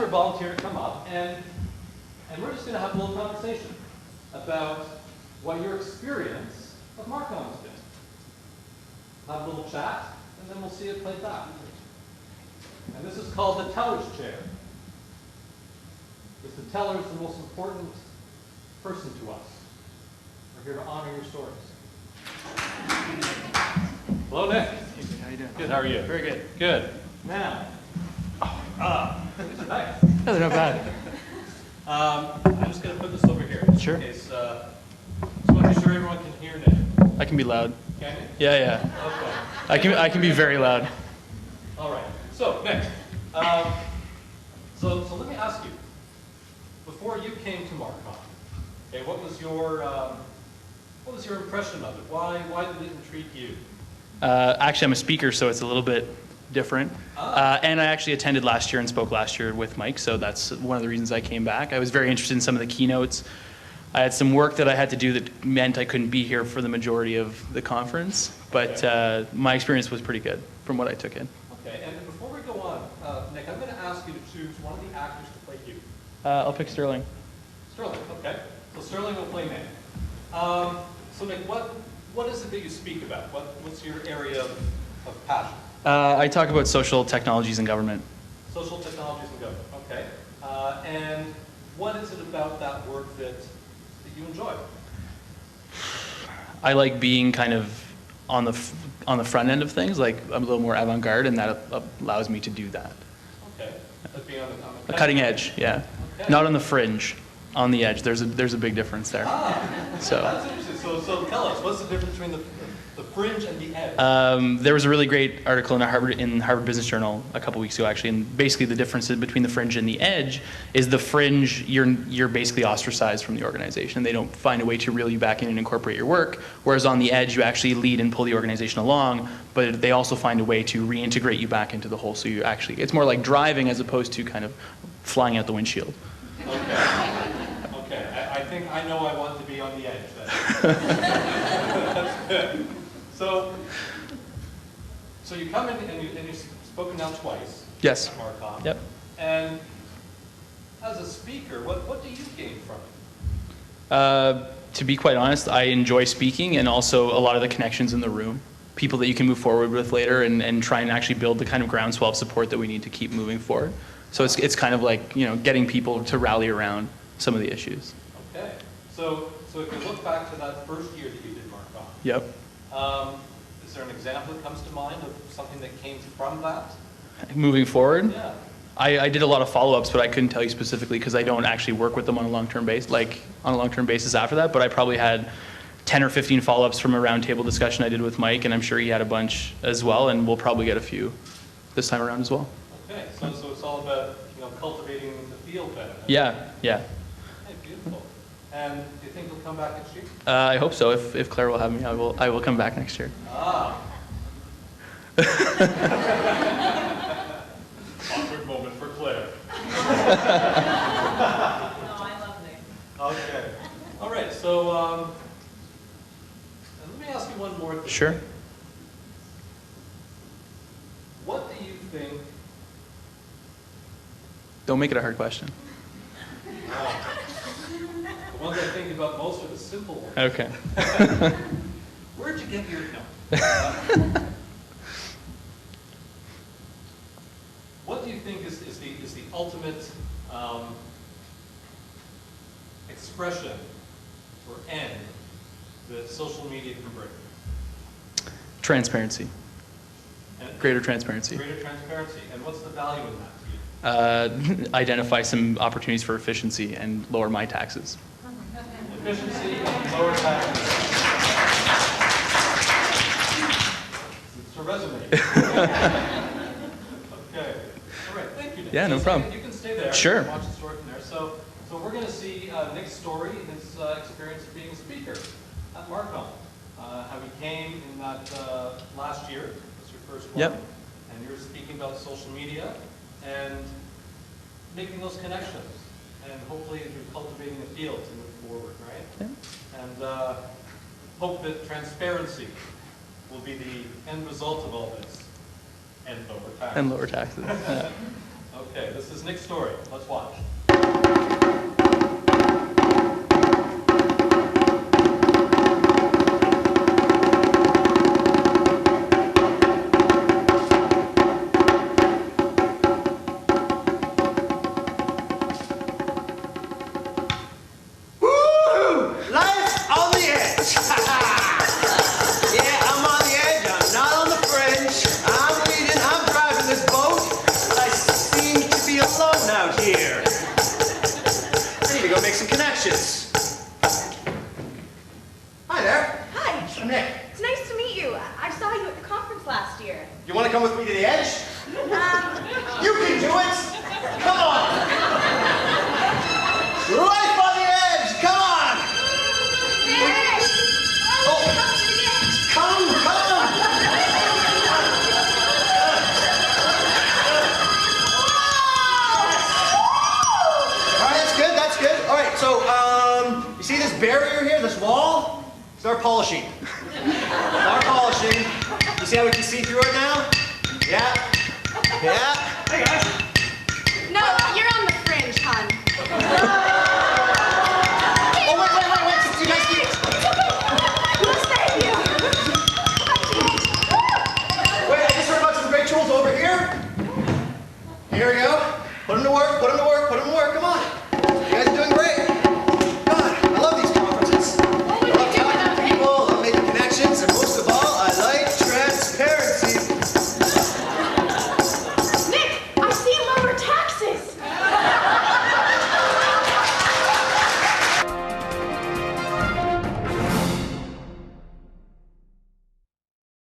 your volunteer to come up, and we're just going to have a little conversation about what your experience of Marcom has been. Have a little chat, and then we'll see it played back. And this is called the teller's chair. Because the teller is the most important person to us. We're here to honor your stories. Hello, Nick. How you doing? Good. How are you? Very good. Good. Now, these are nice. No, they're not bad. I'm just going to put this over here. Just Sure. In case, just want to be sure everyone can hear Nick. I can be loud. Can you? Yeah. Okay. I can be very loud. All right. So, Nick, so let me ask you, before you came to Marcom, okay, what was your impression of it? Why did it intrigue you? Actually, I'm a speaker, so it's a little bit different. And I actually attended last year and spoke last year with Mike, so that's one of the reasons I came back. I was very interested in some of the keynotes. I had some work that I had to do that meant I couldn't be here for the majority of the conference, but my experience was pretty good from what I took in. Okay, and before we go on, Nick, I'm going to ask you to choose one of the actors to play you. I'll pick Sterling. Sterling, okay. So Sterling will play Nick. So Nick, what is it that you speak about? What's your area of passion? I talk about social technologies and government. Social technologies and government, okay. And what is it about that work that you enjoy? I like being kind of on the front end of things. Like I'm a little more avant-garde, and that allows me to do that. Okay. Like being on the cutting edge, yeah. Okay. Not on the fringe, on the edge. There's a big difference there. So that's interesting. So tell us, what's the difference between the fringe and the edge? There was a really great article in Harvard Business Journal a couple weeks ago, actually, and basically the difference between the fringe and the edge is the fringe, you're basically ostracized from the organization. They don't find a way to reel you back in and incorporate your work, whereas on the edge, you actually lead and pull the organization along, but they also find a way to reintegrate you back into the whole, so it's more like driving as opposed to kind of flying out the windshield. Okay, I think I know I want to be on the edge then. That's good. So you come in and you've spoken now twice. Yes. At Marcom. Yep. And as a speaker, what do you gain from it? To be quite honest, I enjoy speaking and also a lot of the connections in the room. People that you can move forward with later and try and actually build the kind of groundswell of support that we need to keep moving forward. So it's kind of like, getting people to rally around some of the issues. Okay. So if you look back to that first year that you did Marcom. Yep. Is there an example that comes to mind of something that came from that? Moving forward? Yeah. I did a lot of follow-ups, but I couldn't tell you specifically because I don't actually work with them on a long-term basis after that, but I probably had 10 or 15 follow-ups from a roundtable discussion I did with Mike, and I'm sure he had a bunch as well, and we'll probably get a few this time around as well. Okay, so it's all about cultivating the field then. Yeah. Okay, beautiful. And do you think you'll come back next year? I hope so. If Claire will have me, I will come back next year. Awkward moment for Claire. No, I love Nick. Okay. All right. So let me ask you one more thing. Sure. What do you think? Don't make it a hard question. The ones I think about most are the simple ones. Okay. Where'd you get your no? What do you think is the ultimate expression or end that social media can bring? Transparency. Greater transparency. Greater transparency. And what's the value in that to you? Identify some opportunities for efficiency and lower my taxes. Efficiency and lower taxes. It's a resume. Okay. All right. Thank you, Nick. Yeah, no problem. You can stay there. Sure. Watch the story from there. So we're going to see Nick's story, his experience of being a speaker at Marcom. How he came in that last year. That's your first one. Yep. And you're speaking about social media and making those connections. And hopefully you're cultivating a field to move forward, right? Yeah. And hope that transparency will be the end result of all this. And lower taxes. And lower taxes. Yeah. Okay, this is Nick's story. Let's watch. Hi there. Hi. I'm Nick. It's nice to meet you. I saw you at the conference last year. You want to come with me to the edge? You can do it. Come on. Life on the edge. Come on. Hey! Oh. Come to the edge. Come. All right, that's good. All right, so, you see this barrier here, this wall? Start polishing. You see how we can see through it now? Yeah. Hey, guys. No, you're on the fringe, hon.